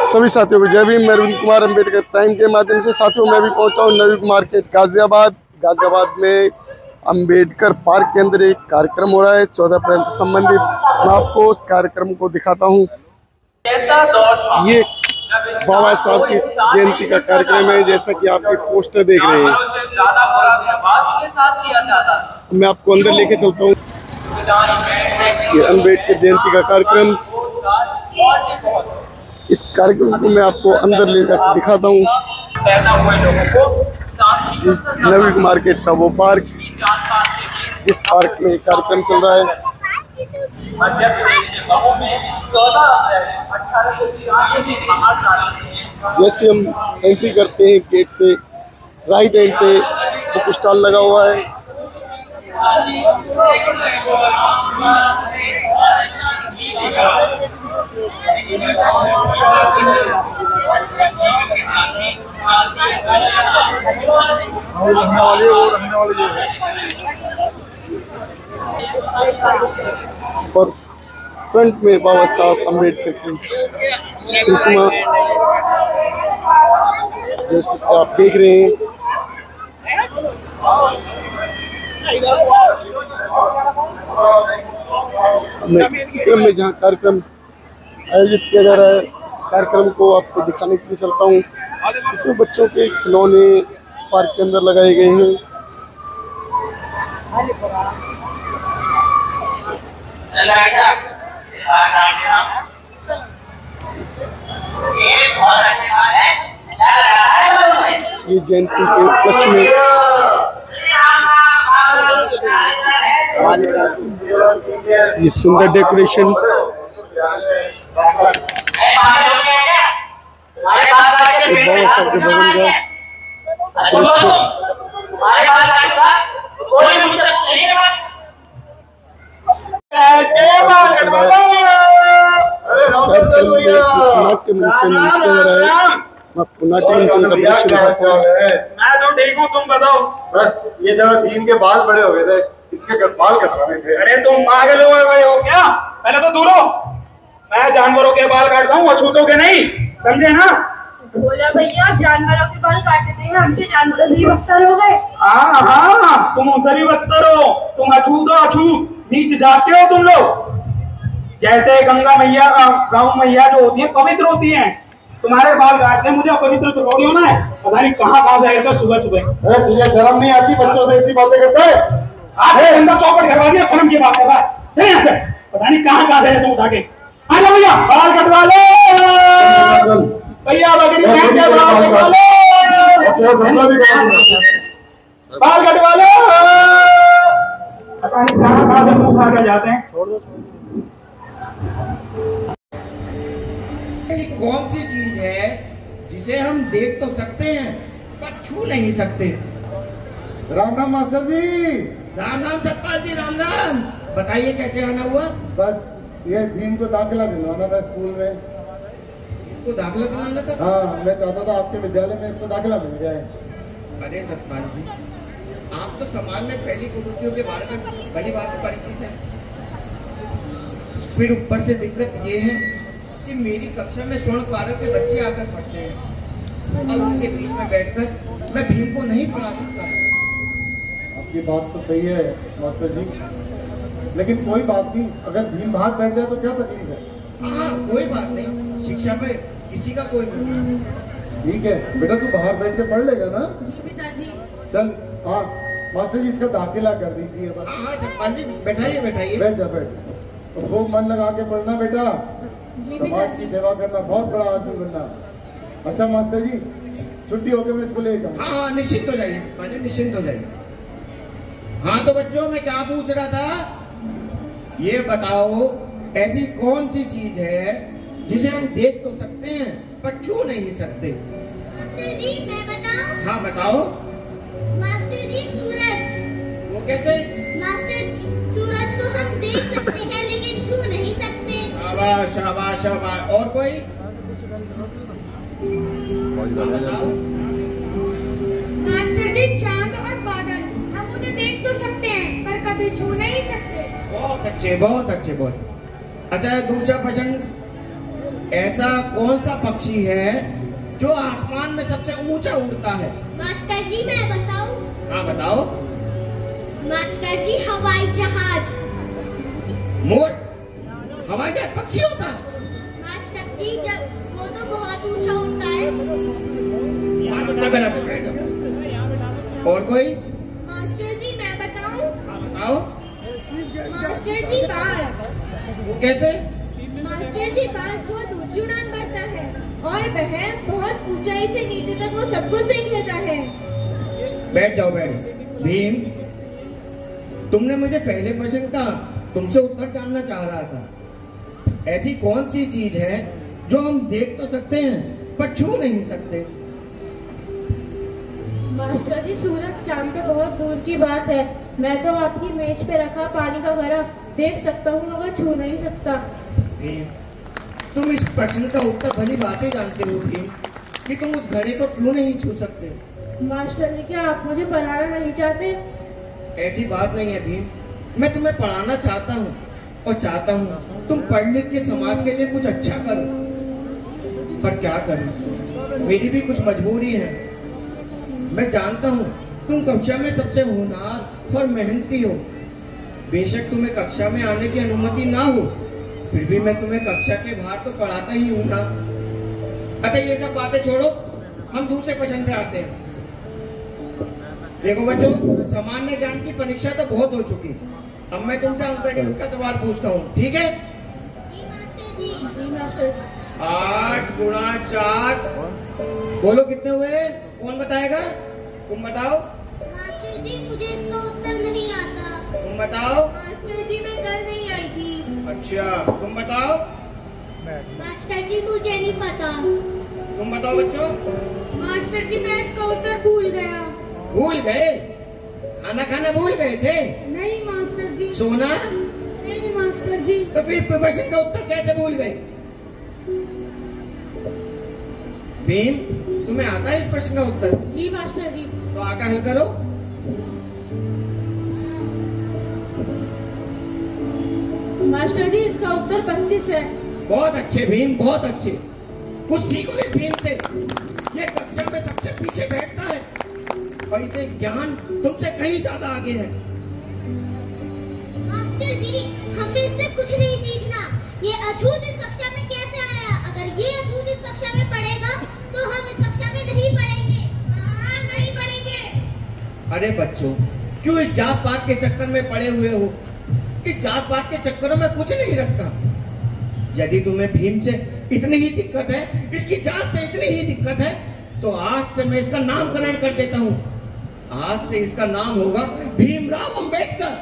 सभी साथियों को जय भीम। मैं अरविंद कुमार अम्बेडकर प्राइम के माध्यम से साथियों मैं भी पहुंचा हूं नवी मार्केट गाजियाबाद में अम्बेडकर पार्क के अंदर एक कार्यक्रम हो रहा है 14 अप्रैल से संबंधित। मैं आपको उस कार्यक्रम को दिखाता हूं। ये बाबा साहब की जयंती का कार्यक्रम है, जैसा कि आप ये पोस्टर देख रहे हैं। मैं आपको अंदर लेके चलता हूँ। ये अम्बेडकर जयंती का कार्यक्रम, इस कार्यक्रम को मैं आपको अंदर ले जाकर दिखाता हूँ। नवी मार्केट का वो पार्क, जिस पार्क में कार्यक्रम चल रहा है। जैसे हम एंट्री करते हैं गेट से, राइट हैंड पे बुक स्टॉल लगा हुआ है। और फ्रंट में बाबा साहब अम्बेडकर की प्रतिमा, जैसे कि आप देख रहे हैं। मैं इस क्रम में जहाँ कार्यक्रम आयोजित किया जा रहा है, कार्यक्रम को आपको दिखाने के लिए चलता हूँ। इसमें बच्चों के खिलौने पार्क के अंदर लगाए गए हैं। ये जयंती के उपलक्ष्य में ये सुंदर डेकोरेशन, बाबा साहब के भवन का नाट्य मंचन किया जा रहा है। नाट्य मंचन का दृश्य दिखाता हूँ। मैं तो ठीक हूँ, तुम बताओ। बस ये जरा भीम के बाल बड़े हो गए थे, इसके बाल कटवाने थे। अरे तुम पागल हो गए हो क्या? पहले तो दूर हो। मैं जानवरों के बाल काटता हूँ, अछूतों के नहीं, समझे ना? बोला भैया जानवरों के बाल काट देते हैं, हम के जानवरों से ही बदतर हो गए। हाँ, तुम उनसे भी बदतर हो। तुम अछूत हो, अछूत नीच जाते हो तुम लोग। जैसे गंगा मैया, गौ मैया जो होती है पवित्र होती है, तुम्हारे बाल काटते मुझे अपवित्र तो थोड़ी होना है। पता नहीं कहाँ से आएगा सुबह सुबह। अरे तुझे शर्म नहीं आती? बच्चों से ऐसी बातें करता है? बंदा चौपट करवा दिया, शर्म की बात कर रहा है। पता नहीं कहाँ से तुम उठा के। आ जाओ भैया, बाल कटवा लो भैया, बकरी बाल कटवा लो। पता नहीं कहाँ से मुंह उठा के जाते हैं। कौन सी चीज है जिसे हम देख तो सकते हैं पर छू नहीं सकते? राम राम मास्टर जी। राम राम सतपाल जी, राम राम। बताइए कैसे आना हुआ? बस ये भीम को दाखिला दिलवाना था स्कूल में। इसको दाखिला दिलाना था? हाँ, मैं चाहता था आपके विद्यालय में इसको दाखिला मिल जाए। अरे सतपाल जी, आप तो समाज में फैली कुरीतियों के बारे में बड़ी बात से परिचित है। फिर ऊपर से दिक्कत ये है कि मेरी कक्षा में स्वर्ण भारत के बच्चे आकर पढ़ते हैं और उसके बीच में बैठकर मैं भीम को नहीं पढ़ा सकता। आपकी बात तो सही है मास्टर जी, लेकिन कोई बात नहीं, अगर भीम बाहर बैठ जाए तो क्या तकलीफ है? हाँ, कोई बात नहीं, शिक्षा पे किसी का कोई नहीं। ठीक है बेटा, तू बाहर बैठ के पढ़ लेगा ना? जी पिताजी। चल हाँ मास्टर जी, इसका दाखिला कर दीजिए बस। हाँ सतपाल जी, बैठाइए बैठाइए। बैठ जा, बैठ। तो खूब मन लगा के पढ़ना बेटा, समाज की सेवा करना, बहुत बड़ा आदमी बनना। अच्छा मास्टर जी, छुट्टी होकर मैं इसको ले जाऊँ? हाँ निश्चिंत हो जाइए सतपाल जी, निश्चिंत हो जाइए। हाँ तो बच्चों, मैं क्या पूछ रहा था, ये बताओ ऐसी कौन सी चीज है जिसे हम देख तो सकते हैं पर छू नहीं सकते? मास्टर जी मैं बताऊं? हाँ बताओ। मास्टर जी सूरज। वो कैसे? मास्टर सूरज को हम देख सकते हैं लेकिन छू नहीं सकते। शाबाश शाबाश शाबाश। और कोई? बताओ। मास्टर जी चांद और बादल, हम उन्हें देख तो सकते हैं पर कभी छू नहीं सकते। बहुत अच्छे बहुत अच्छे बहुत। अच्छा दूसरा प्रश्न, ऐसा कौन सा पक्षी है जो आसमान में सबसे ऊंचा उड़ता है? मास्टर जी मैं बताऊं? हाँ बताओ। मास्टर जी हवाई जहाज। मोर हवाई जहाज पक्षी होता है? मास्टर जी जब वो तो बहुत ऊंचा उड़ता है। गलत है। और कोई? मास्टर जी मैं बताऊं? हाँ बताओ। मास्टर जी बाज। वो कैसे? मास्टर जी बाज बहुत ऊंची उड़ान भरता है और वह बहुत ऊंचाई से नीचे तक वो सब कुछ देख लेता है। बैठ जाओ बैठ। भीम, तुमने मुझे पहले प्रश्न का तुमसे उत्तर जानना चाह रहा था। ऐसी कौन सी चीज है जो हम देख तो सकते हैं पर छू नहीं सकते? मास्टर जी सूरज चांद के बहुत दूर की बात है। मैं तो आपकी मेज पे रखा पानी का घड़ा देख सकता हूँ मगर छू नहीं सकता। भीम, तुम इस प्रश्न का उत्तर भली बातें जानते हो भीम कि तुम उस घड़े को क्यों नहीं छू सकते? मास्टर जी क्या आप मुझे पढ़ाना नहीं चाहते? ऐसी बात नहीं है भीम, मैं तुम्हें पढ़ाना चाहता हूँ और चाहता हूँ तुम पढ़ लिख के समाज के लिए कुछ अच्छा करो। पर क्या करूँ, मेरी भी कुछ मजबूरी है। मैं जानता हूँ तुम कक्षा में सबसे होनहार और मेहनती हो। बेशक तुम्हें कक्षा में आने की अनुमति ना हो, फिर भी मैं तुम्हें कक्षा के बाहर तो पढ़ाता ही हूँ ना। अच्छा ये सब बातें छोड़ो, हम दूसरे प्रश्न पे आते हैं। देखो बच्चों, सामान्य ज्ञान की परीक्षा तो बहुत हो चुकी। अब मैं तुमसे अंकगणित का सवाल पूछता हूँ, ठीक है? जी मास्टर जी। जी मास्टर जी। 8 गुणा 4 बोलो कितने हुए? कौन बताएगा? तुम बताओ। मास्टर जी मुझे इसका उत्तर नहीं आता। तुम बताओ। मास्टर जी मैं कल नहीं आई थी। अच्छा तुम बताओ। मास्टर जी मुझे नहीं पता। तुम बताओ बच्चों। मास्टर जी मैं इसका उत्तर भूल गया। भूल गए? खाना खाना भूल गए थे? नहीं मास्टर जी। सोना? नहीं मास्टर जी। तो फिर प्रश्न का उत्तर कैसे भूल गए? भीम, तुम्हें आता है इस प्रश्न का उत्तर? जी मास्टर जी। तो आका हल करो। मास्टर जी इसका उत्तर 32 है। बहुत अच्छे भीम, बहुत अच्छे। कुछ सीखो इस भीम से। ये कक्षा में सबसे पीछे बैठता है और इसे ज्ञान तुमसे कहीं ज्यादा आगे है। मास्टर जी हमें इससे कुछ नहीं सीखना। ये अछूत इस कक्षा में कैसे आया? अगर ये अछूत इस कक्षा में पढ़ेगा तो हम इस कक्षा में नहीं पढ़ेंगे। हाँ नहीं पढ़ेंगे। अरे बच्चों, क्यों इस जात पात के चक्कर में पड़े हुए हो? इस जात पात के चक्करों में कुछ नहीं रखा। यदि तुम्हें भीम से इतनी ही दिक्कत है, इसकी जात से इतनी ही दिक्कत है, तो आज से मैं इसका नामकरण कर देता हूँ। आज से इसका नाम होगा भीमराव अंबेडकर।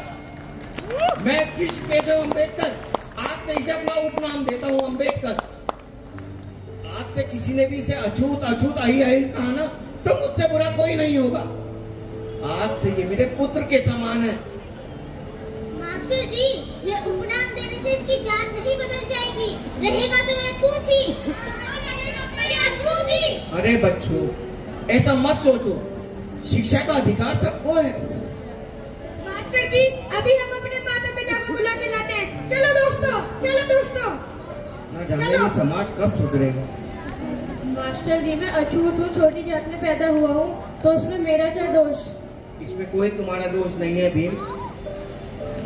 मैं कृष्ण केशव अंबेडकर, आज से इसे अपना उपनाम देता हूँ अंबेडकर। आज से किसी ने भी इसे अछूत अछूत अही अही कहा ना, तो मुझसे बुरा कोई नहीं होगा। आज से ये मेरे पुत्र के समान है। मास्टर जी ये उपनाम देने से इसकी जात नहीं बदल जाएगी। रहेगा तो ये अछूत ही। ये अछूत ही। अरे बच्चों, ऐसा मत सोचो। शिक्षा का अधिकार सबको है। मास्टर जी अभी हम अपने माता पिता को बुला के लाते हैं। चलो दोस्तों, चलो दोस्तों। ना जाने ये समाज कब सुधरेगा। मास्टर जी मैं अछूत हूँ, छोटी जात में पैदा हुआ हूँ, तो उसमें मेरा क्या दोष? इसमें कोई तुम्हारा दोष नहीं है भीम।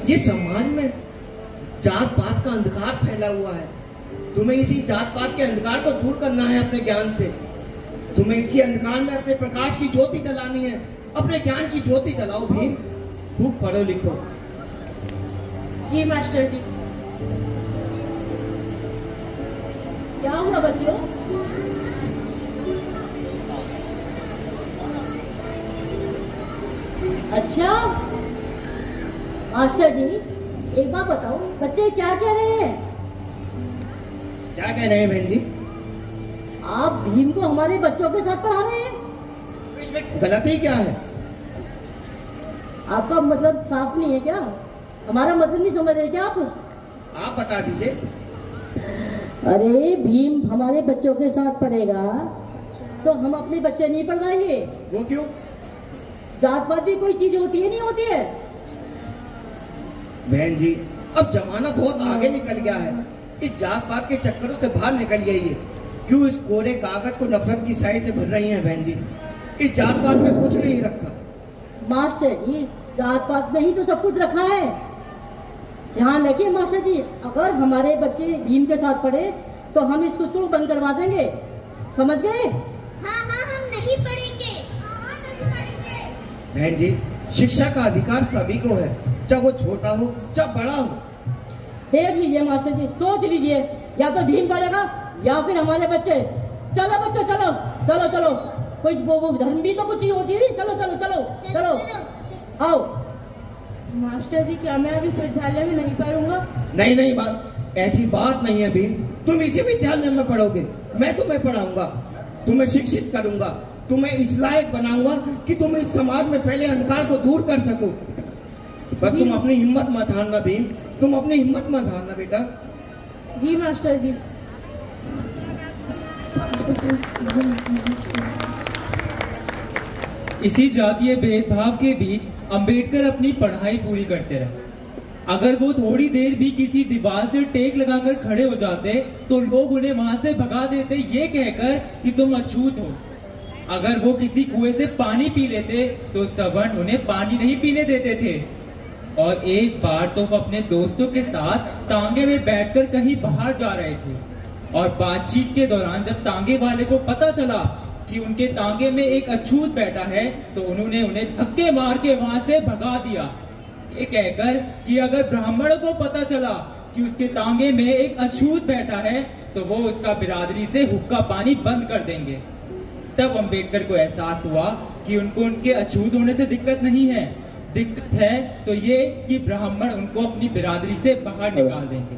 ये समाज में जात पात का अंधकार फैला हुआ है। तुम्हें इसी जात पात के अंधकार को दूर करना है अपने ज्ञान से। तुम्हें इसी अंधकार में अपने प्रकाश की ज्योति जलानी है। अपने ज्ञान की ज्योति जलाओ भीम। खूब पढ़ो लिखो। जी मास्टर जी। क्या हुआ बच्चों? अच्छा मास्टर जी एक बात बताओ, बच्चे क्या कह रहे हैं? क्या कह रहे हैं बहन जी? आप भीम को हमारे बच्चों के साथ पढ़ा रहे हैं? तो इसमें गलती क्या है? आपका मतलब साफ नहीं है क्या? हमारा मतलब नहीं समझ रहे क्या आप? आप बता दीजिए। अरे भीम हमारे बच्चों के साथ पढ़ेगा तो हम अपने बच्चे नहीं पढ़वाएंगे। वो क्यों? जात पात भी कोई चीज होती है, नहीं होती है? बहन जी अब जमाना बहुत आगे निकल गया है। इस जात पात के चक्करों से बाहर निकल जाइए। क्यों इस कोरे कागज को नफरत की स्याही से भर रही हैं बहन जी? इस जात पात में कुछ नहीं रखा। मास्टर जी, जात पात में ही तो सब कुछ रखा है। ध्यान रखिए मास्टर जी, अगर हमारे बच्चे भीम के साथ पढ़े तो हम इस स्कूल को बंद करवा देंगे, समझ गए? हाँ हाँ, हम नहीं पढ़ेंगे। हाँ, नहीं पढ़ेंगे। बहन जी, शिक्षा का अधिकार सभी को है, चाहे वो छोटा हो चाहे बड़ा हो। देख लीजिए मास्टर जी, सोच लीजिए, या तो भीम पढ़ेगा या फिर हमारे बच्चे। चलो बच्चों, चलो चलो चलो, कोई वो धर्म भी तो कुछ ही होती है। चलो चलो चलो चलो, आओ। मास्टर जी, क्या मैं अब इस विद्यालय में नहीं पढ़ूंगा? नहीं नहीं, बात ऐसी बात नहीं है भीम। तुम इसी विद्यालय में पढ़ोगे, मैं तुम्हें पढ़ाऊंगा, तुम्हें शिक्षित करूंगा, तुम्हें इस लायक बनाऊंगा कि तुम इस समाज में फैले अंधकार को दूर कर सको। बस तुम अपनी हिम्मत मत हारना भीम, तुम अपनी हिम्मत मत हारना बेटा। जी मास्टर जी। इसी जातीय भेदभाव के बीच अंबेडकर अपनी पढ़ाई पूरी करते रहे। अगर वो थोड़ी देर भी किसी दीवार से टेक लगाकर खड़े हो जाते तो लोग उन्हें वहां से भगा देते, ये कहकर कि तुम अछूत हो। अगर वो किसी कुएं से पानी पी लेते तो सवर्ण उन्हें पानी नहीं पीने देते थे। और एक बार तो वो अपने दोस्तों के साथ तांगे में बैठकर कहीं बाहर जा रहे थे, और बातचीत के दौरान जब तांगे वाले को पता चला कि उनके तांगे में एक अछूत बैठा है तो उन्होंने उन्हें धक्के मार के वहां से भगा दिया, ये कहकर कि अगर ब्राह्मण को पता चला कि उसके तांगे में एक अछूत बैठा है तो वो उसका बिरादरी से हुक्का पानी बंद कर देंगे। तब अंबेडकर को एहसास हुआ कि उनको उनके अछूत होने से दिक्कत नहीं है, दिक्कत है तो ये कि ब्राह्मण उनको अपनी बिरादरी से बाहर निकाल देंगे।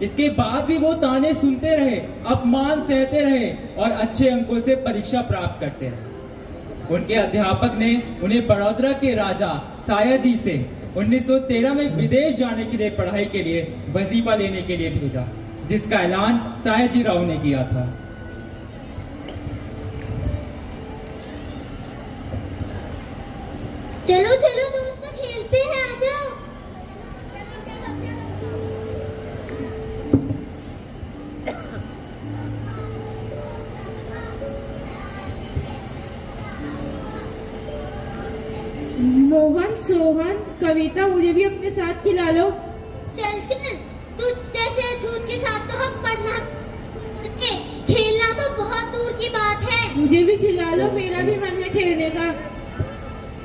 इसके बाद भी वो ताने सुनते रहे, अपमान सहते रहे और अच्छे अंकों से परीक्षा प्राप्त करते रहे। उनके अध्यापक ने उन्हें बड़ौदा के राजा सायाजी से 1913 में विदेश जाने के लिए पढ़ाई के लिए वजीफा लेने के लिए भेजा, जिसका ऐलान सायाजी राव ने किया था। चलो चलो दोस्तों, खेलते हैं, आ जाओ। मोहन, सोहन, कविता, मुझे भी अपने साथ खिला लो। चल चल, तू जैसे अछूत के साथ तो हम पढ़ना, खेलना तो बहुत दूर की बात है। मुझे भी खिला लो, मेरा भी मन है खेलने का।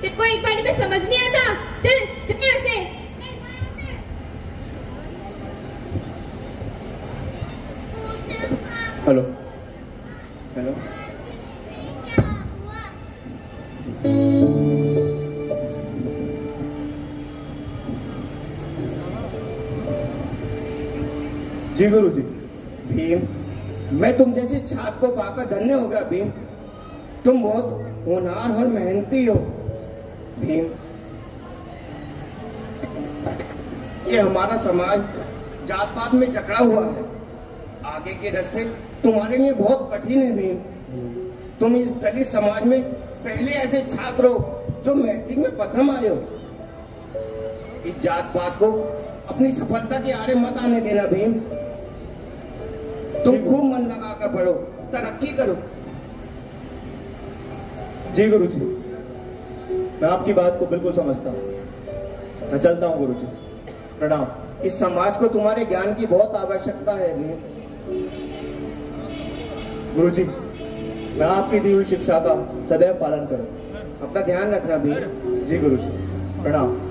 तेरे को एक बार में समझ नहीं आता, चल चल यहाँ से। हेलो हेलो, जी गुरु जी। भीम, मैं तुम जैसे छात्र को पाकर धन्य हो गया भीम। तुम बहुत होनहार और मेहनती हो भीम। ये हमारा समाज जात पात में जकड़ा हुआ है, आगे के रास्ते तुम्हारे लिए बहुत कठिन है भीम। तुम इस दलित समाज में पहले ऐसे छात्र हो जो मैट्रिक में प्रथम आए हो। इस जात पात को अपनी सफलता के आड़े मत आने देना भीम। तुम खूब मन लगा कर पढ़ो, तरक्की करो। जी गुरु जी, मैं आपकी बात को बिल्कुल समझता हूँ। मैं चलता हूँ गुरु जी, प्रणाम। इस समाज को तुम्हारे ज्ञान की बहुत आवश्यकता है भीम। गुरु जी, मैं आपकी दी हुई शिक्षा का सदैव पालन करूँ। अपना ध्यान रखना भीम। जी गुरु जी, प्रणाम।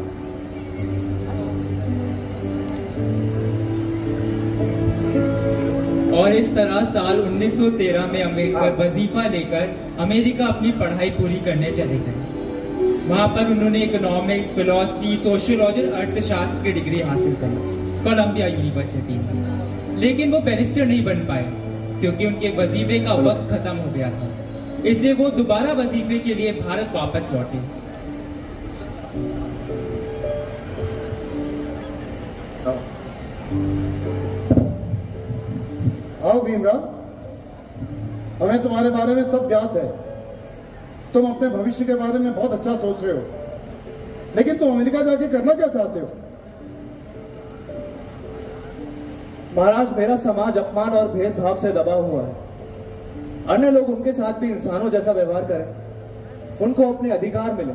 और इस तरह साल 1913 में अंबेडकर वजीफा लेकर अमेरिका अपनी पढ़ाई पूरी करने चले गए। वहां पर उन्होंने इकोनॉमिक्स, फिलॉसफी, सोशियोलॉजी और अर्थशास्त्र की डिग्री हासिल करी कोलंबिया यूनिवर्सिटी में। लेकिन वो बैरिस्टर नहीं बन पाए क्योंकि उनके वजीफे का वक्त खत्म हो गया था, इसलिए वो दोबारा वजीफे के लिए भारत वापस लौटे। आओ भीमराव, हमें तुम्हारे बारे में सब ज्ञात है। तुम अपने भविष्य के बारे में बहुत अच्छा सोच रहे हो, लेकिन तुम अमेरिका जाके करना क्या चाहते हो? महाराज, मेरा समाज अपमान और भेदभाव से दबा हुआ है। अन्य लोग उनके साथ भी इंसानों जैसा व्यवहार करें, उनको अपने अधिकार मिले,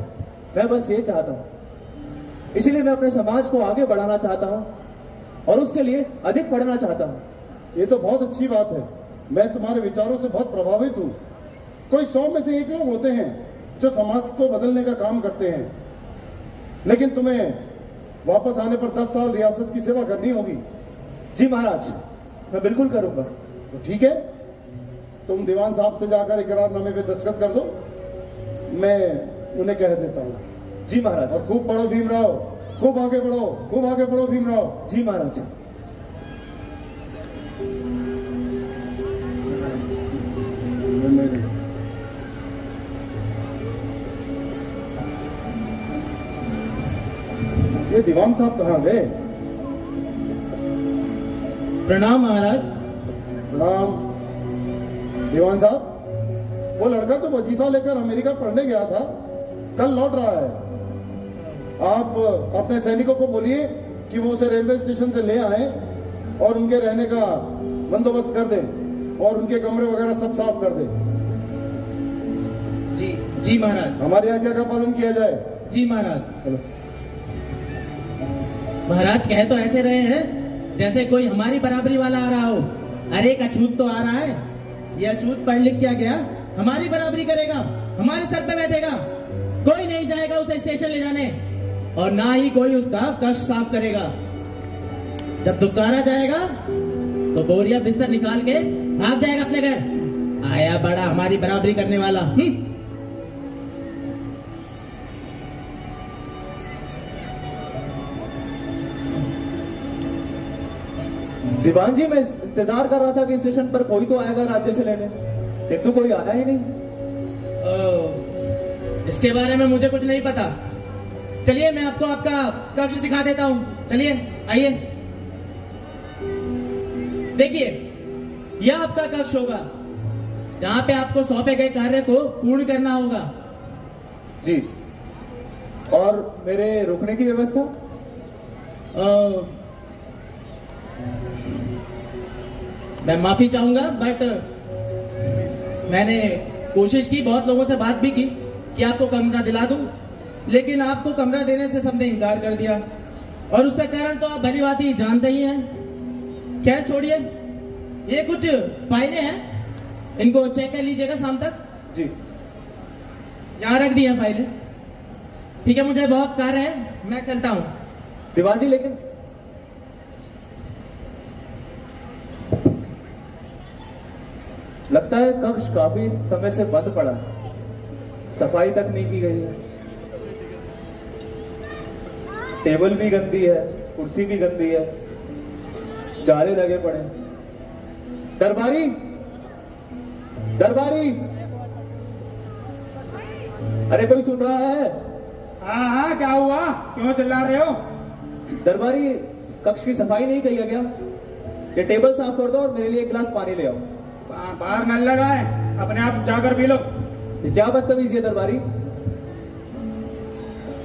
मैं बस ये चाहता हूं। इसीलिए मैं अपने समाज को आगे बढ़ाना चाहता हूं और उसके लिए अधिक पढ़ना चाहता हूं। ये तो बहुत अच्छी बात है। मैं तुम्हारे विचारों से बहुत प्रभावित हूँ। कोई 100 में से 1 लोग होते हैं जो समाज को बदलने का काम करते हैं, लेकिन तुम्हें वापस आने पर 10 साल रियासत की सेवा करनी होगी। जी महाराज, मैं बिल्कुल करूंगा। तो ठीक है, तुम दीवान साहब से जाकर इकरारनामे पे दस्तखत कर दो, मैं उन्हें कह देता हूँ। जी महाराज। और खूब पढ़ो भीमराव, खूब आगे बढ़ो, खूब आगे बढ़ो भीमराव। जी महाराज। ये दीवान साहब कहाँ गए? प्रणाम महाराज। प्रणाम। दीवान साहब, वो लड़का तो वजीफा लेकर अमेरिका पढ़ने गया था, कल लौट रहा है। आप अपने सैनिकों को बोलिए कि वो उसे रेलवे स्टेशन से ले आए और उनके रहने का बंदोबस्त कर दें और उनके कमरे वगैरह सब साफ कर दें। जी जी महाराज। हमारी आज्ञा का पालन किया जाए। जी महाराज। महाराज कह तो ऐसे रहे हैं जैसे कोई हमारी बराबरी वाला आ रहा हो। अरे एक अछूत तो आ रहा है, ये अछूत पढ़ लिख क्या गया, हमारी बराबरी करेगा, हमारे सर पे बैठेगा। कोई नहीं जाएगा उसे स्टेशन ले जाने और ना ही कोई उसका कष्ट साफ करेगा। जब दुकारा जाएगा तो बोरिया बिस्तर निकाल के भाग जाएगा अपने घर। आया बड़ा हमारी बराबरी करने वाला। दीवान जी, मैं इंतजार कर रहा था कि स्टेशन पर कोई तो आएगा राज्य से लेने, किंतु कोई आया ही नहीं। इसके बारे में मुझे कुछ नहीं पता। चलिए मैं आपको आपका कक्ष दिखा देता हूँ। चलिए आइए, देखिए यह आपका कक्ष होगा जहां पे आपको सौंपे गए कार्य को पूर्ण करना होगा। जी। और मेरे रुकने की व्यवस्था? मैं माफी चाहूंगा, बट मैंने कोशिश की, बहुत लोगों से बात भी की कि आपको कमरा दिला दूं, लेकिन आपको कमरा देने से सबने इनकार कर दिया और उसका कारण तो आप भली बात ही जानते ही हैं। खैर छोड़िए, ये कुछ फाइलें हैं, इनको चेक कर लीजिएगा शाम तक। जी। यहाँ रख दी है फाइलें। ठीक है, मुझे बहुत कार्य है, मैं चलता हूँ। दीवान जी, लेकिन लगता है कक्ष काफी समय से बंद पड़ा है, सफाई तक नहीं की गई है। टेबल भी गंदी है, कुर्सी भी गंदी है, जाले लगे पड़े। दरबारी, दरबारी, अरे कोई सुन रहा है? हाँ हाँ, क्या हुआ, क्यों चिल्ला रहे हो? दरबारी, कक्ष की सफाई नहीं की है क्या? ये टेबल साफ कर दो और मेरे लिए एक गिलास पानी ले आओ। बाहर नल लगा है, अपने आप जाकर पी लो। ये क्या बदतमीजी है दरबारी?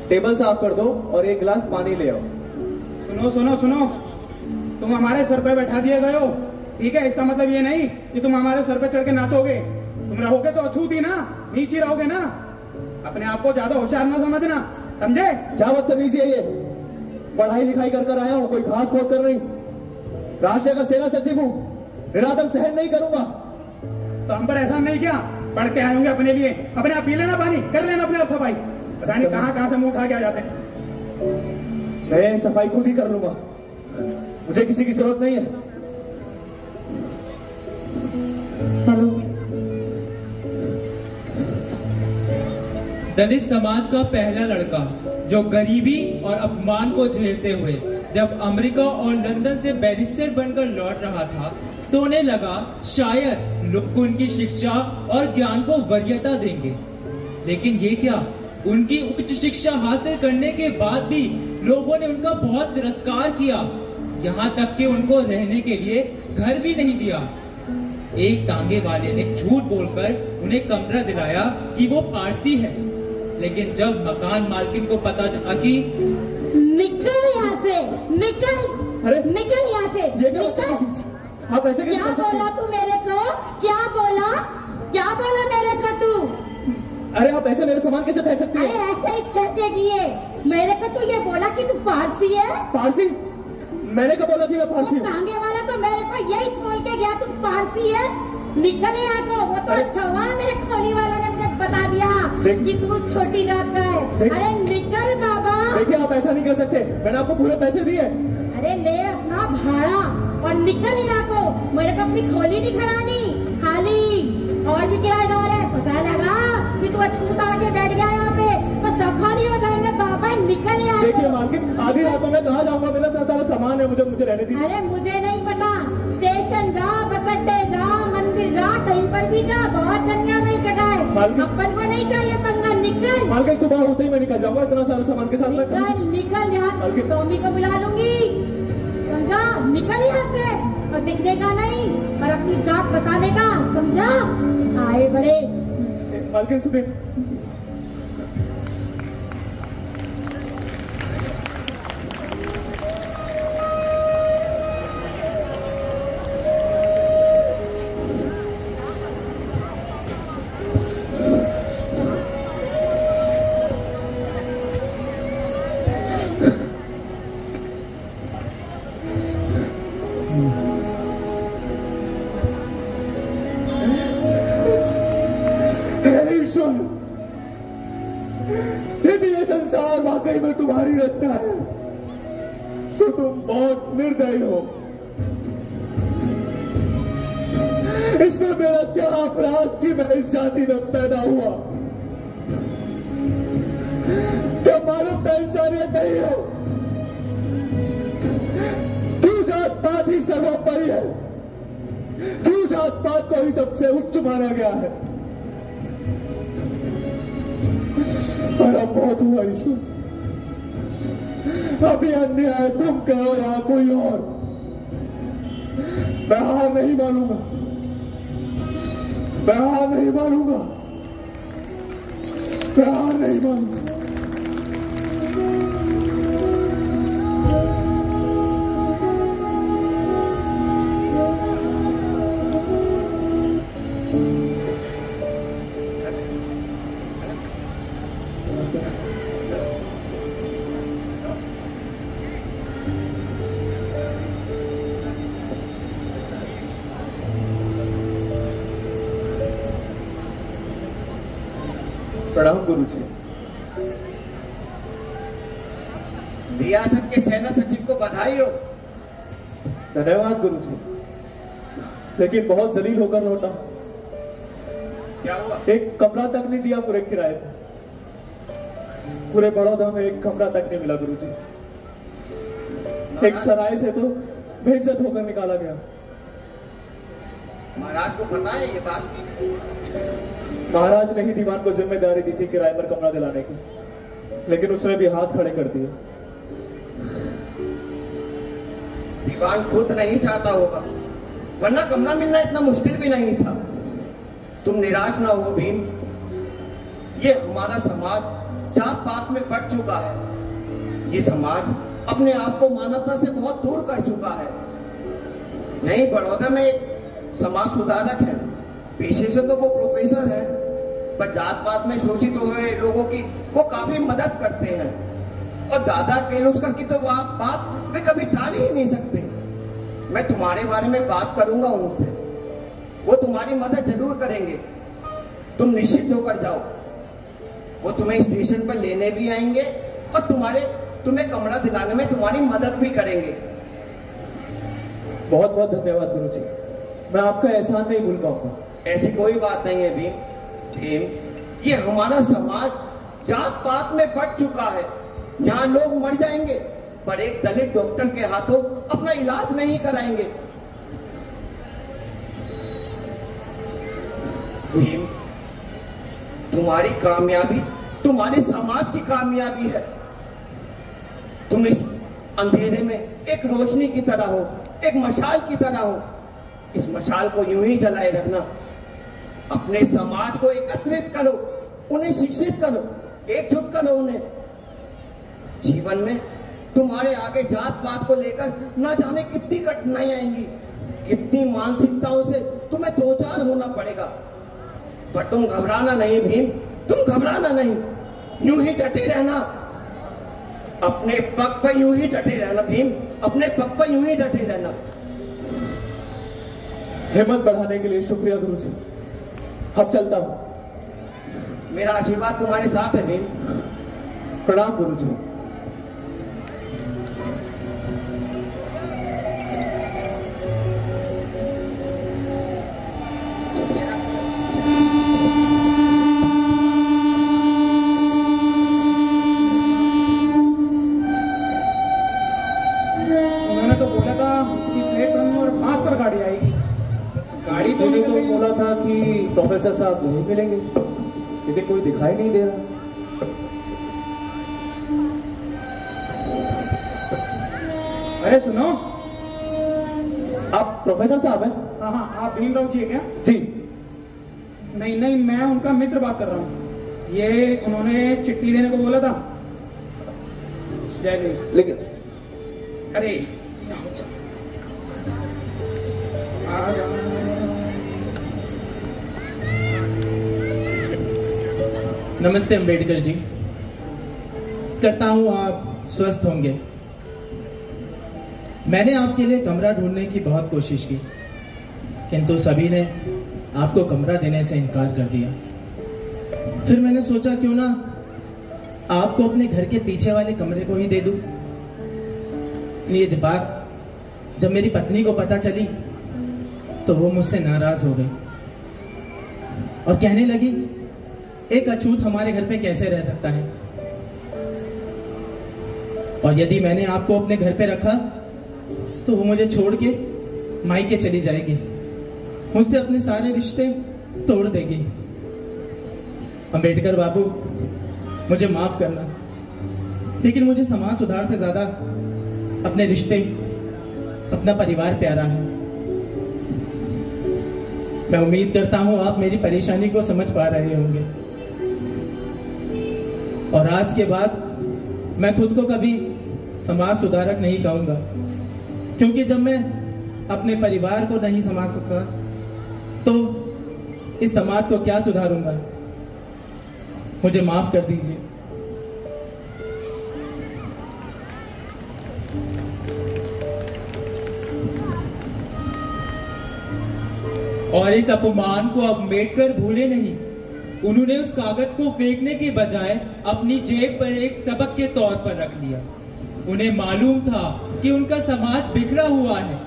टेबल साफ कर दो और एक गिलास पानी ले आओ। सुनो सुनो सुनो, तुम हमारे सर पे बैठा दिए गए हो, ठीक है? इसका मतलब ये नहीं कि तुम हमारे सर पे चढ़ के नाचोगे। तुम रहोगे तो अछूत ही ना, नीचे रहोगे ना। अपने आप को ज्यादा होशियार ना समझना, समझे? क्या बदतमीजी है ये? पढ़ाई लिखाई कर आया हूं, कोई घास खोद कर नहीं। राष्ट्र का सेना सचिव हूं, निरादर सहन नहीं करूंगा। तो हम पर एहसान नहीं किया, पढ़ के आए होंगे अपने लिए। अपने आप पी लेना पानी, कर लेना अपने आप सफाई। पता नहीं कहां से मुंह उठा के आ जाते हैं। मैं सफाई खुद ही कर लूंगा, मुझे किसी की जरूरत नहीं है। हेलो। दलित समाज का पहला लड़का जो गरीबी और अपमान को झेलते हुए जब अमेरिका और लंदन से बैरिस्टर बनकर लौट रहा था, तो उन्हें लगा शायद लोग उनकी शिक्षा और ज्ञान को वरीयता देंगे। लेकिन ये क्या, उनकी उच्च शिक्षा हासिल करने के बाद भी लोगों ने उनका बहुत तिरस्कार किया, यहाँ तक कि उनको रहने के लिए घर भी नहीं दिया। एक तांगे वाले ने झूठ बोलकर उन्हें कमरा दिलाया कि वो पारसी है, लेकिन जब मकान मालकिन को पता चला कि निकल यहाँ से, निकल, अरे निकल यहाँ से। ये क्या बच्चों की चीज? आप ऐसे कैसे क्या कर सकते बोला हैं? तू मेरे को? क्या बोला मेरे को तू? अरे आप ऐसे मेरे सामान कैसे फेंक सकती अरे हैं? ऐसे ही करके किए। मेरे को तो ये बोला कि तू पारसी है। पारसी? मैंने कब बोला कि मैं पारसी हूँ? तांगे वाला तो मेरे को यही बोल के गया तू पारसी है। निकल यहाँ को। वो तो अच्छा हुआ मेरे खोली वाला ने मुझे बता दिया कि तू छोटी जात का है। अरे निकल बाबा। देखिए आप ऐसा नहीं कर सकते, मैंने आपको पूरे पैसे दिए। अरे ले अपना भाड़ा और निकल यहाँ को। मेरे को अपनी खोली नहीं खरानी खाली। और भी किराएदार है, पता लगा कि तू अछूत आके बैठ गया यहाँ पे तो सब खाली हो जाएंगे। बाबा निकल यहाँ। देखिए मार्केट आधी रात में मैं कहाँ जाऊंगा? मेरा इतना सारा सामान है, मुझे रहने दीजिए। अरे मुझे नहीं पता। स्टेशन जा, बस अड्डे जा, मंदिर जा, कहीं पर भी जा, बहुत दुनिया में जगह है। अपन को नहीं चाहिए पंगा। निकल मालकिन, सुबह होते ही मैं निकल जाऊंगा इतना सारा सामान के साथ। निकल निकल यहाँ। टॉमी को बुला लूंगी, समझा? निकल यहाँ से और दिखने का नहीं और अपनी जात बताने का, समझा? आए बड़े। मालकिन सुनिए, यदि ये संसार वाकई में तुम्हारी रचना है तो तुम बहुत निर्दयी हो। इसमें मेरा क्या अपराध कि मैं इस जाति में पैदा हुआ? क्या मानवता इंसानियत नहीं हो? क्यों जात पात ही सर्वोपरि है? क्यों जात पात को ही सबसे उच्च माना गया है? पर अब बहुत हुआ ईश्वर। अभी अन्याय तुम करो या कोई और, मैं हार नहीं मानूंगा। मैं हार नहीं मानूंगा। मैं हार नहीं मानूंगा। प्रणाम गुरुजी। रियासत के सेना सचिव को बधाई हो। धन्यवाद गुरुजी, लेकिन बहुत जलील होकर लौटा। क्या हुआ? एक कमरा तक नहीं दिया पूरे किराए पे। पूरे बड़ौदा में एक कमरा तक नहीं मिला गुरुजी। एक सराय से तो बेइज्जत होकर निकाला गया। महाराज को पता है ये बात? महाराज ने ही दीवान को जिम्मेदारी दी थी किराए पर कमरा दिलाने की, लेकिन उसने भी हाथ खड़े कर दिए। दीवान खुद नहीं चाहता होगा, वरना कमरा मिलना इतना मुश्किल भी नहीं था। तुम निराश ना हो भीम। ये हमारा समाज जात पात में बढ़ चुका है। ये समाज अपने आप को मानवता से बहुत दूर कर चुका है। नहीं, बड़ौदा में एक समाज सुधारक है, पेशे से तो वो प्रोफेसर है, पर जात पात में शोषित हो रहे लोगों की वो काफी मदद करते हैं। और दादा केलुस्कर की तो बात वे कभी टाल ही नहीं सकते। मैं तुम्हारे बारे में बात करूंगा उनसे, वो तुम्हारी मदद जरूर करेंगे। तुम निश्चित होकर जाओ, वो तुम्हें स्टेशन पर लेने भी आएंगे और तुम्हें कमरा दिलाने में तुम्हारी मदद भी करेंगे। बहुत बहुत धन्यवाद गुरुजी, मैं आपका एहसान नहीं भूल पाऊंगा। ऐसी कोई बात नहीं है भीम। भीम, ये हमारा समाज जात पात में बढ़ चुका है। यहाँ लोग मर जाएंगे पर एक दलित डॉक्टर के हाथों अपना इलाज नहीं कराएंगे। भीम, तुम्हारी कामयाबी तुम्हारे समाज की कामयाबी है। तुम इस अंधेरे में एक रोशनी की तरह हो, एक मशाल की तरह हो। इस मशाल को यूं ही जलाए रखना। अपने समाज को एकत्रित करो, उन्हें शिक्षित करो, एकजुट करो उन्हें। जीवन में तुम्हारे आगे जात पात को लेकर न जाने कितनी कठिनाई आएंगी, कितनी मानसिकताओं से तुम्हें दो चार होना पड़ेगा। पर तुम घबराना नहीं भीम, तुम घबराना नहीं, यूं ही डटे रहना, अपने पग पर यूं ही डटे रहना भीम, अपने पग पर यूं ही डटे रहना। हिम्मत बढ़ाने के लिए शुक्रिया गुरुजी, अब चलता हूं। मेरा आशीर्वाद तुम्हारे साथ है भीम। प्रणाम गुरुजी। उन्होंने तो बोला था कि प्लेटफॉर्म और 5 पर गाड़ी आएगी। गाड़ी तो तो बोला था कि प्रोफेसर साहब नहीं मिलेंगे, लेकिन कोई दिखाई नहीं दे रहा। अरे सुनो, आप प्रोफेसर साहब हैं? हाँ हाँ, आप भीमराव जी है क्या? जी। नहीं नहीं, मैं उनका मित्र बात कर रहा हूँ। ये उन्होंने चिट्ठी देने को बोला था। जय भीम। लेकिन अरे आ जाओ। नमस्ते अंबेडकर जी, करता हूं आप स्वस्थ होंगे। मैंने आपके लिए कमरा ढूंढने की बहुत कोशिश की, किंतु सभी ने आपको कमरा देने से इनकार कर दिया। फिर मैंने सोचा क्यों ना आपको अपने घर के पीछे वाले कमरे को ही दे दूं। ये बात जब मेरी पत्नी को पता चली तो वो मुझसे नाराज हो गई और कहने लगी, एक अछूत हमारे घर पे कैसे रह सकता है, और यदि मैंने आपको अपने घर पे रखा तो वो मुझे छोड़ के मायके चली जाएगी, मुझसे अपने सारे रिश्ते तोड़ देगी। अंबेडकर बाबू, मुझे माफ करना, लेकिन मुझे समाज सुधार से ज्यादा अपने रिश्ते, अपना परिवार प्यारा है। मैं उम्मीद करता हूं आप मेरी परेशानी को समझ पा रहे होंगे, और आज के बाद मैं खुद को कभी समाज सुधारक नहीं कहूंगा, क्योंकि जब मैं अपने परिवार को नहीं संभाल सकता तो इस समाज को क्या सुधारूंगा। मुझे माफ कर दीजिए। और इस अपमान को अंबेडकर भूले नहीं। उन्होंने उस कागज को फेंकने के बजाय अपनी जेब पर एक सबक के तौर पर रख लिया। उन्हें मालूम था कि उनका समाज बिखरा हुआ है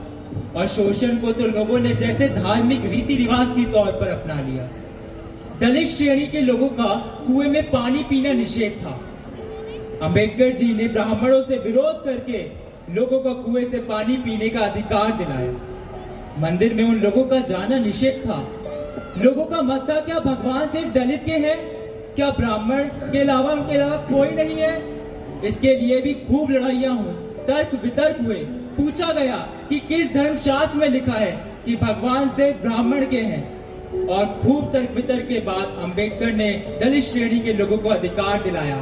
और शोषण को तो लोगों ने जैसे धार्मिक रीति रिवाज के तौर पर अपना लिया। दलित श्रेणी के लोगों का कुएं में पानी पीना निषेध था। अंबेडकर जी ने ब्राह्मणों से विरोध करके लोगों को कुएं से पानी पीने का अधिकार दिलाया। मंदिर में उन लोगों का जाना निषेध था। लोगों का मत था, क्या भगवान सिर्फ दलित के हैं? क्या ब्राह्मण के अलावा उनके अलावा कोई नहीं है? इसके लिए भी खूब लड़ाइयां हुई, तर्क वितर्क हुए। पूछा गया कि किस धर्मशास्त्र में लिखा है कि भगवान सिर्फ ब्राह्मण के हैं, और खूब तर्क वितर्क के बाद अंबेडकर ने दलित श्रेणी के लोगों को अधिकार दिलाया।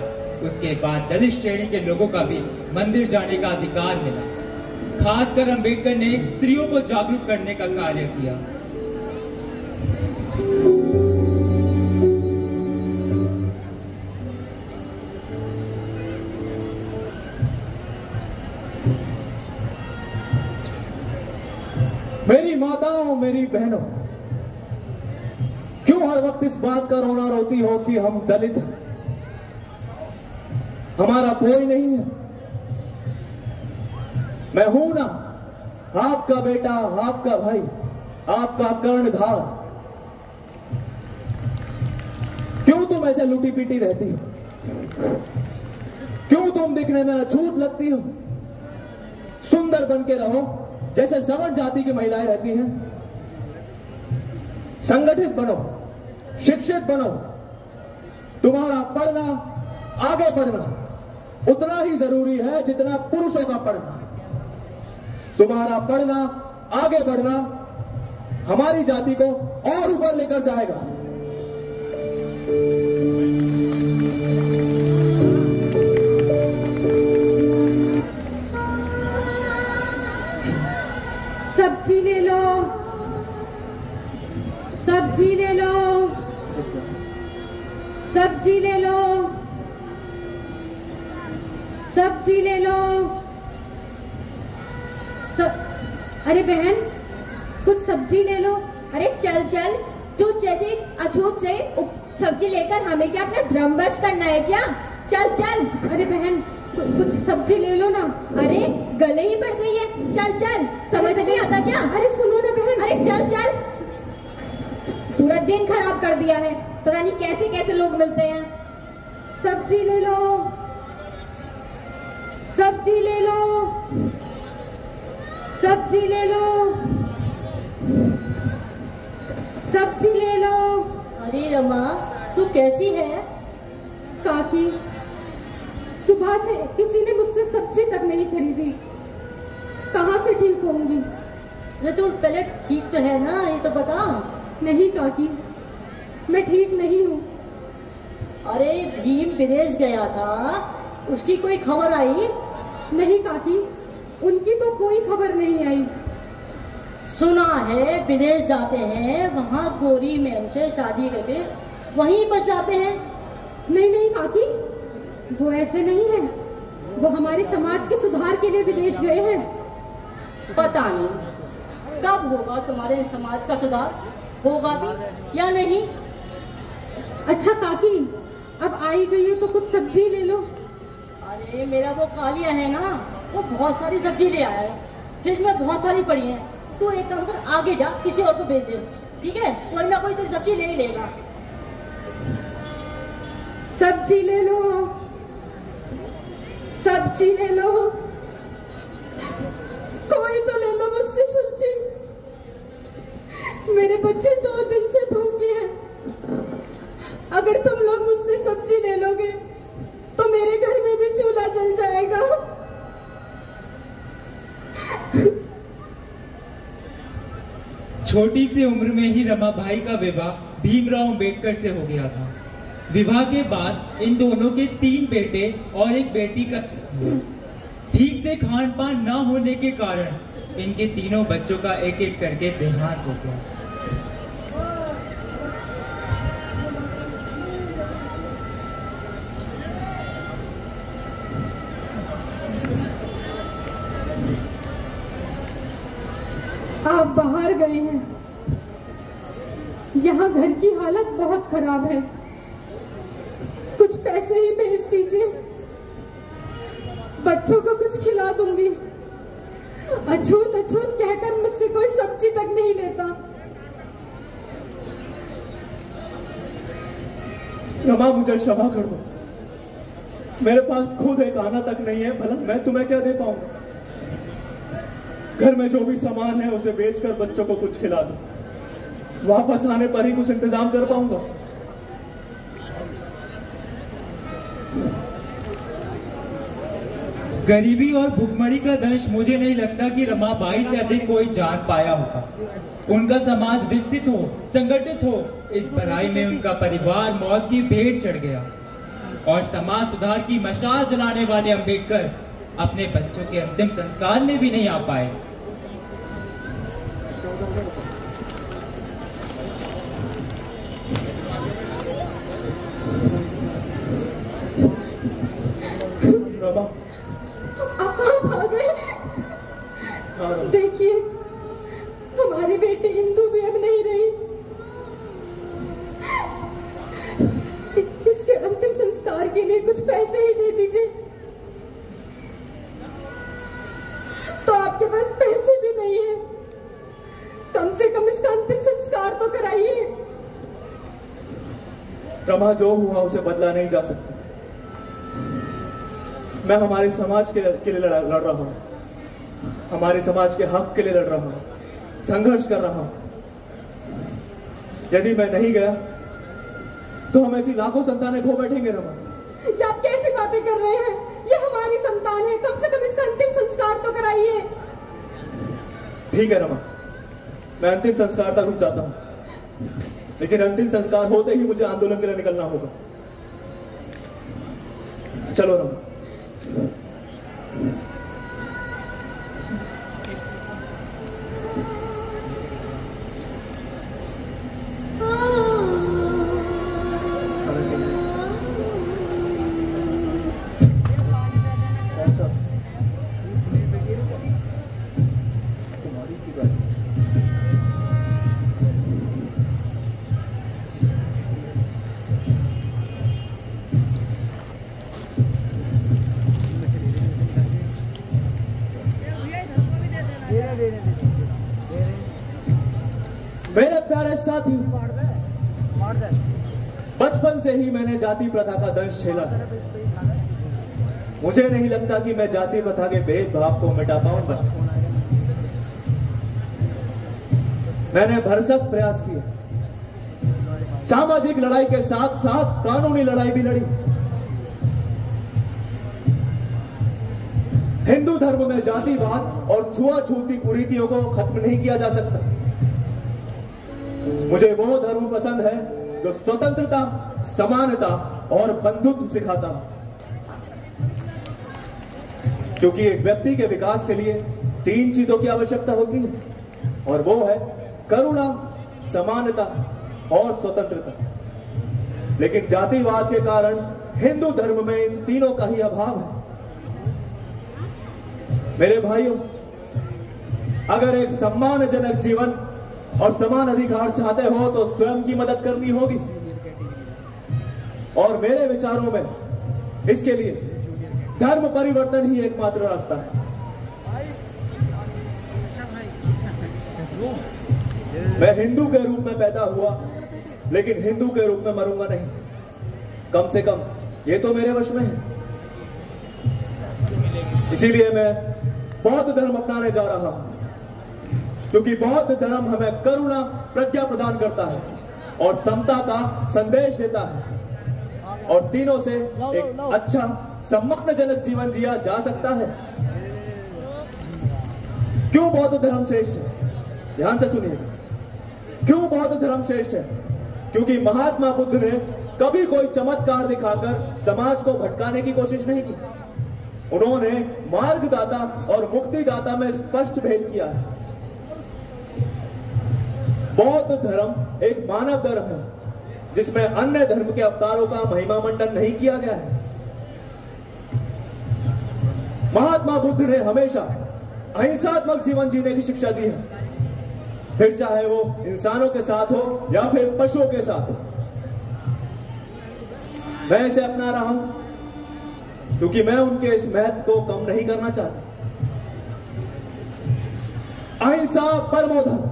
उसके बाद दलित श्रेणी के लोगों का भी मंदिर जाने का अधिकार मिला। खासकर अंबेडकर ने स्त्रियों को जागरूक करने का कार्य किया। मेरी माताओं, मेरी बहनों, क्यों हर वक्त इस बात का रोना रोती हो कि हम दलित हैं, हमारा कोई नहीं है? मैं हूं ना, आपका बेटा, आपका भाई, आपका कर्णधार। क्यों तुम ऐसे लूटी पीटी रहती हो? क्यों तुम दिखने में अछूत लगती हो? सुंदर बन के रहो जैसे सवर्ण जाति की महिलाएं रहती हैं। संगठित बनो, शिक्षित बनो। तुम्हारा पढ़ना, आगे बढ़ना उतना ही जरूरी है जितना पुरुषों का पढ़ना। तुम्हारा पढ़ना, आगे बढ़ना हमारी जाति को और ऊपर लेकर जाएगा। सब्जी ले लो, सब्जी ले लो, सब्जी ले लो। अरे बहन, कुछ सब्जी ले लो। अरे चल चल, तू जैसे अछूत से सब्जी लेकर हमें क्या अपना ड्रमबश करना है क्या? चल चल। अरे बहन, कुछ सब्जी ले लो ना। अरे गले ही बढ़ गई है, चल चल। समझ नहीं आता क्या? अरे सुनो ना बहन। अरे चल चल, पूरा दिन खराब कर दिया है। पता नहीं कैसे कैसे लोग मिलते हैं। सब्जी ले लो, सब्जी ले लो, सब्जी ले लो, सब्जी ले लो। अरे रमा, तू कैसी है? काकी, सुबह से किसी ने मुझसे सब्जी तक नहीं खरीदी, कहाँ से ठीक होंगी? अरे तू पहले ठीक तो है ना, ये तो बता। नहीं काकी, मैं ठीक नहीं हूँ। अरे भीम विदेश गया था, उसकी कोई खबर आई? नहीं काकी, उनकी तो कोई खबर नहीं आई। सुना है विदेश जाते हैं, वहाँ गोरी मैम से शादी करके वहीं बस जाते हैं। नहीं नहीं काकी, वो ऐसे नहीं है। वो हमारे समाज के सुधार के लिए विदेश गए हैं। पता नहीं कब होगा तुम्हारे समाज का सुधार, होगा भी या नहीं। अच्छा काकी, अब आई गई हो तो कुछ सब्जी ले लो। अरे मेरा वो कालिया है ना, वो बहुत सारी सब्जी ले आया है, फ्रिज में बहुत सारी पड़ी है। तू एक काम कर, आगे जा, किसी और को भेज दे, ठीक है? कोई ना कोई तेरी सब्जी ले ही लेगा। सब्जी ले लो, सब्जी ले लो, कोई तो ले लो मुझसे सब्जी। मेरे बच्चे 2 दिन से भूखे हैं। अगर तुम लोग मुझसे सब्जी ले लोगे तो मेरे घर में भी चूल्हा जल जाएगा। छोटी सी उम्र में ही रमाबाई का विवाह भीमराव अंबेडकर से हो गया था। विवाह के बाद इन दोनों के 3 बेटे और एक बेटी का ठीक से खान पान न होने के कारण इनके तीनों बच्चों का एक एक करके देहांत हो गया। आप बाहर गए हैं, यहाँ घर की हालत बहुत खराब है। कुछ पैसे ही भेज दीजिए, बच्चों को कुछ खिला दूंगी। अछूत अछूत कहकर मुझसे कोई सब्जी तक नहीं लेता। रमा, मुझे क्षमा कर दो, मेरे पास खुद एक आना तक नहीं है। भला मैं तुम्हें क्या दे पाऊंगा? घर में जो भी सामान है उसे बेचकर बच्चों को कुछ खिला दो, वापस आने पर ही कुछ इंतजाम कर पाऊंगा। गरीबी और भुखमरी का दंश मुझे नहीं लगता कि रमाबाई से अधिक कोई जान पाया होगा। उनका समाज विकसित हो, संगठित हो, इस भलाई में उनका परिवार मौत की भेंट चढ़ गया और समाज सुधार की मशाल जलाने वाले अंबेडकर अपने बच्चों के अंतिम संस्कार में भी नहीं आ पाए। देखिए, हमारी बेटी इंदु भी अब नहीं रही। इसके अंतिम संस्कार के लिए कुछ पैसे ही दे दीजिए। तो आपके पास पैसे भी नहीं है, कम से कम इसका अंतिम संस्कार तो कराइए। रमा, जो हुआ उसे बदला नहीं जा सकता। मैं हमारे समाज के लिए लड़ रहा हूं, हमारे समाज के हक के लिए लड़ रहा हूं, संघर्ष कर रहा हूं। यदि मैं नहीं गया तो हम ऐसी लाखों संतानें खो बैठेंगे। रमा, ये आप कैसी बातें कर रहे हैं? ये हमारी संतान है, कम से कम इसका अंतिम संस्कार तो कराइए। ठीक है रमा, मैं अंतिम संस्कार तक रुक जाता हूं, लेकिन अंतिम संस्कार होते ही मुझे आंदोलन के लिए निकलना होगा। चलो रमा। प्यारे साथी, बचपन से ही मैंने जाति प्रथा का दंश झेला है। मुझे नहीं लगता कि मैं जाति प्रथा के भेदभाव को मिटा पाऊंगा। मैंने भरसक प्रयास किए, सामाजिक लड़ाई के साथ साथ कानूनी लड़ाई भी लड़ी। हिंदू धर्म में जातिवाद और छुआछूत की कुरीतियों को खत्म नहीं किया जा सकता। मुझे वो धर्म पसंद है जो स्वतंत्रता, समानता और बंधुत्व सिखाता है, क्योंकि एक व्यक्ति के विकास के लिए 3 चीजों की आवश्यकता होती है, और वो है करुणा, समानता और स्वतंत्रता। लेकिन जातिवाद के कारण हिंदू धर्म में इन तीनों का ही अभाव है। मेरे भाइयों, अगर एक सम्मानजनक जीवन और समान अधिकार चाहते हो तो स्वयं की मदद करनी होगी, और मेरे विचारों में इसके लिए धर्म परिवर्तन ही एकमात्र रास्ता है। मैं हिंदू के रूप में पैदा हुआ, लेकिन हिंदू के रूप में मरूंगा नहीं। कम से कम ये तो मेरे वश में है। इसीलिए मैं बौद्ध धर्म अपनाने जा रहा हूं, क्योंकि बौद्ध धर्म हमें करुणा प्रज्ञा प्रदान करता है और समता का संदेश देता है, और तीनों से एक अच्छा सम्मानजनक जीवन जिया जा सकता है। क्यों बौद्ध धर्म श्रेष्ठ है? ध्यान से सुनिएगा। क्यों बौद्ध धर्म श्रेष्ठ है? क्योंकि महात्मा बुद्ध ने कभी कोई चमत्कार दिखाकर समाज को भटकाने की कोशिश नहीं की। उन्होंने मार्गदाता और मुक्तिदाता में स्पष्ट भेद किया है। बौद्ध धर्म एक मानव धर्म है, जिसमें अन्य धर्म के अवतारों का महिमा मंडन नहीं किया गया है। महात्मा बुद्ध ने हमेशा अहिंसात्मक जीवन जीने की शिक्षा दी है, फिर चाहे वो इंसानों के साथ हो या फिर पशुओं के साथ। मैं इसे अपना रहा हूं क्योंकि मैं उनके इस महत्व को कम नहीं करना चाहता। अहिंसा परमो धर्म,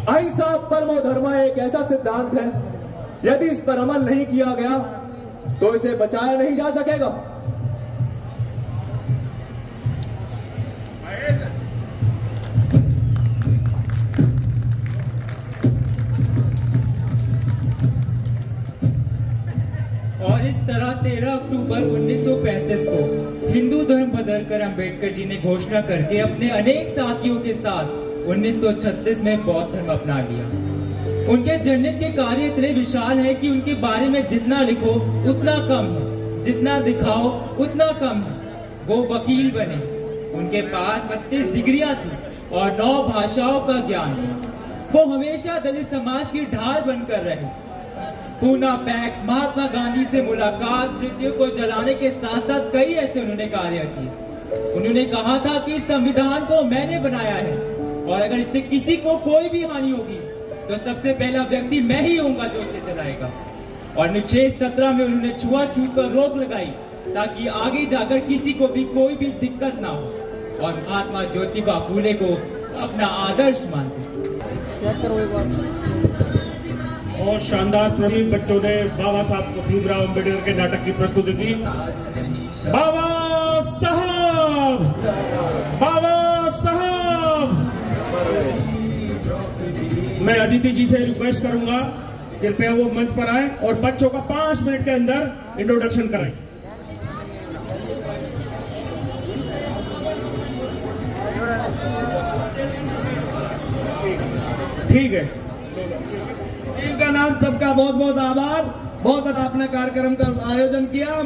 अहिंसा परमो धर्म एक ऐसा सिद्धांत है, यदि इस पर अमल नहीं किया गया तो इसे बचाया नहीं जा सकेगा। और इस तरह 13 अक्टूबर 1935 को हिंदू धर्म बदलकर अंबेडकर जी ने घोषणा करके अपने अनेक साथियों के साथ 1936 में बौद्ध धर्म अपना लिया। उनके जनहित के कार्य इतने विशाल हैं कि उनके बारे में जितना लिखो उतना कम है, जितना दिखाओ उतना कम है। वो वकील बने, उनके पास 32 डिग्रियां थी और 9 भाषाओं का ज्ञान था। वो हमेशा दलित समाज की ढाल बनकर रहे। पूना पैक, महात्मा गांधी से मुलाकात, मृत्यु को जलाने के साथ साथ कई ऐसे उन्होंने कार्य किए। उन्होंने कहा था कि इस संविधान को मैंने बनाया है और अगर इससे किसी को कोई भी हानि होगी तो सबसे पहला व्यक्ति मैं ही होऊंगा जो इसे चलाएगा। और अनुच्छेद 17 में उन्होंने छुआछूत पर रोक लगाई ताकि आगे जाकर किसी को भी कोई भी दिक्कत ना हो, और महात्मा ज्योतिबा फूले को अपना आदर्श मानते। और शानदार प्रस्तुति बच्चों ने बाबा साहब भीमराव अम्बेडकर के नाटक की प्रस्तुति की। बाबा साहब, बाबा साहब। मैं अदिति जी से रिक्वेस्ट करूंगा कृपया वो मंच पर आए और बच्चों का 5 मिनट के अंदर इंट्रोडक्शन कराएं। ठीक है। टीम का नाम सबका बहुत बहुत आभार। बहुत अच्छा आपने कार्यक्रम का आयोजन किया।